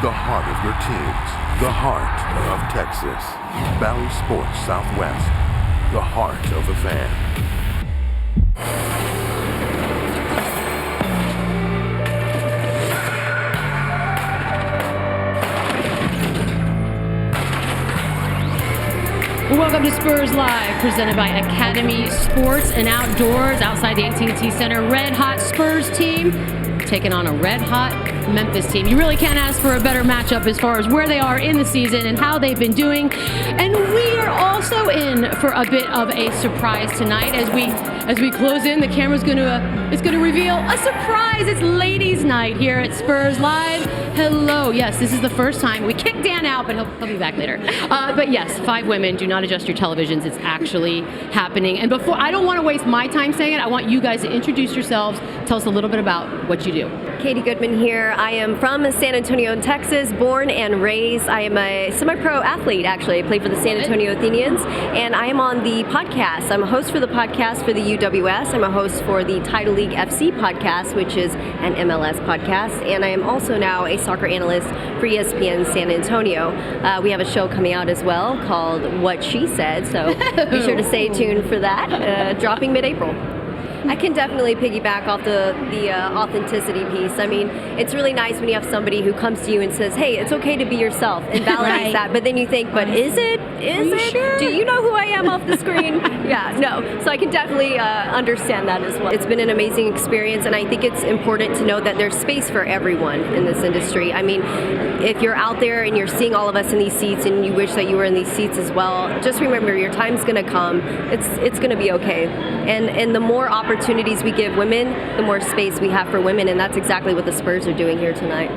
the heart of your teams, the heart of Texas. Bally Sports Southwest, the heart of the fan. Welcome to Spurs Live, presented by Academy Sports and Outdoors outside the AT&T Center. Red hot Spurs team taking on a red hot Memphis team. You really can't ask for a better matchup as far as where they are in the season and how they've been doing. And we are also in for a bit of a surprise tonight as we close in. The camera's going to reveal a surprise. It's ladies' night here at Spurs Live. Hello. Yes, this is the first time. We kicked Dan out, but he'll be back later. But yes, 5 women. Do not adjust your televisions. It's actually happening. And before, I don't want to waste my time saying it. I want you guys to introduce yourselves. Tell us a little bit about what you do. Katie Goodman here. I am from San Antonio, Texas, born and raised. I am a semi-pro athlete, actually. I play for the San Antonio Athenians, and I am on the podcast. I'm a host for the podcast for the UWS. I'm a host for the Title League FC podcast, which is an MLS podcast, and I am also now a soccer analyst for ESPN San Antonio. We have a show coming out as well called What She Said, so be sure to stay tuned for that, dropping mid-April. I can definitely piggyback off the authenticity piece. I mean, it's really nice when you have somebody who comes to you and says, hey, it's okay to be yourself, and validates Right. that. But then you think, but is it? Is it? Sure? Do you know who I am off the screen? Yeah, no. So I can definitely understand that as well. It's been an amazing experience, and I think it's important to know that there's space for everyone in this industry. I mean, if you're out there and you're seeing all of us in these seats and you wish that you were in these seats as well, just remember your time's going to come. It's going to be okay. And the more opportunities we give women, the more space we have for women, and that's exactly what the Spurs are doing here tonight.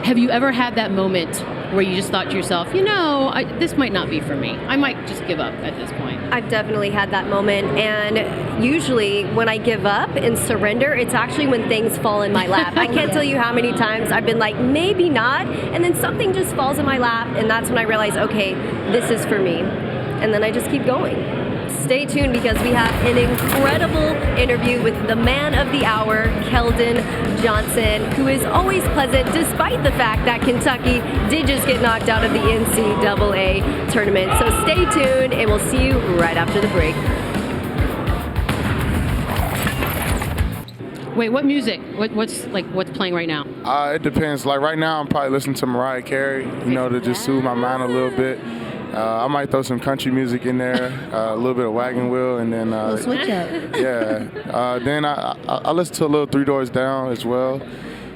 Have you ever had that moment where you just thought to yourself, this might not be for me. I might just give up at this point? I've definitely had that moment, and usually when I give up and surrender, it's actually when things fall in my lap. I can't tell you how many times I've been like, maybe not, and then something just falls in my lap, and that's when I realize, okay, this is for me, and then I just keep going. Stay tuned because we have an incredible interview with the man of the hour, Keldon Johnson, who is always pleasant despite the fact that Kentucky did just get knocked out of the NCAA tournament. So stay tuned and we'll see you right after the break. Wait, what music? What's playing right now? It depends. Like right now, I'm probably listening to Mariah Carey, to just soothe my mind a little bit. I might throw some country music in there, a little bit of Wagon Wheel, and then Switch up. yeah. Then I listen to a little Three Doors Down as well.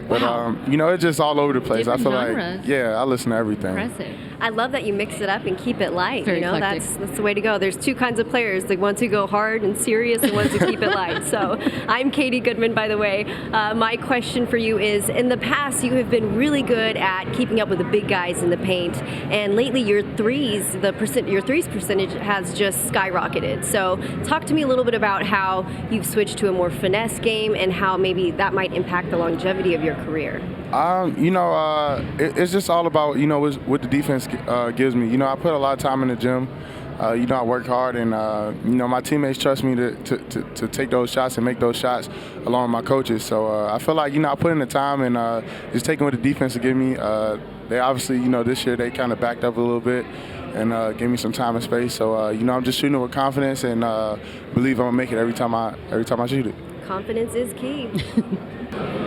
But Wow. It's just all over the place. Different I feel genres. like I listen to everything. Impressive. I love that you mix it up and keep it light. Very That's eclectic. the way to go. There's 2 kinds of players, the ones who go hard and serious and ones who keep it light. So I'm Katie Goodman, by the way. My question for you is, in the past, you have been really good at keeping up with the big guys in the paint, and lately your threes percentage has just skyrocketed. So talk to me a little bit about how you've switched to a more finesse game and how maybe that might impact the longevity of your career. It's just all about, what the defense gives me. I put a lot of time in the gym. I work hard, and, my teammates trust me to take those shots and make those shots along with my coaches. So I feel like, I put in the time and just taking what the defense will give me. They obviously, this year they kind of backed up a little bit and gave me some time and space. So, I'm just shooting with confidence and believe I'm going to make it every time I shoot it. Confidence is key.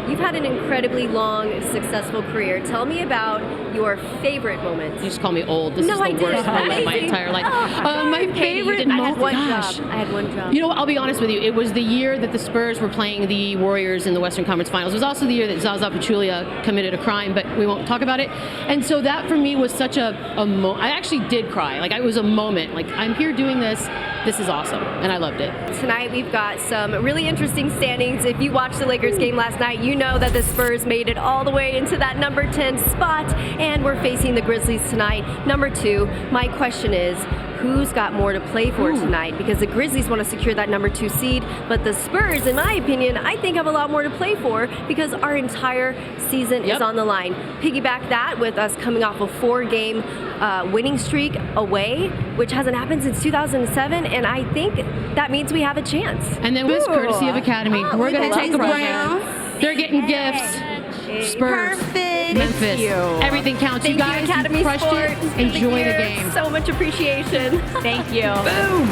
You've had an incredibly long, successful career. Tell me about your favorite moments. You just call me old. This No, is I the didn't. worst moment of my entire life. My favorite I had moment. one Gosh. job. I had one job. I'll be honest with you. It was the year that the Spurs were playing the Warriors in the Western Conference Finals. It was also the year that Zaza Pachulia committed a crime, but we won't talk about it. And so that for me was such a moment. I actually did cry. Like, it was a moment. Like, I'm here doing this. This is awesome, and I loved it. Tonight we've got some really interesting standings. If you watched the Lakers game last night, you know that the Spurs made it all the way into that number 10 spot, and we're facing the Grizzlies tonight, number 2. My question is, who's got more to play for tonight? Because the Grizzlies want to secure that number 2 seed, but the Spurs, in my opinion, I think have a lot more to play for because our entire season is on the line. Piggyback that with us coming off a 4-game winning streak away, which hasn't happened since 2007, and I think that means we have a chance. And then with courtesy of Academy, we're going to take a break. Brown. They're getting gifts. Spurs, Perfect. Memphis. Thank you. Everything counts. Thank you guys, Academy you crushed Sports. it. Enjoy the Thank you. game. So much appreciation. Thank you. Boom.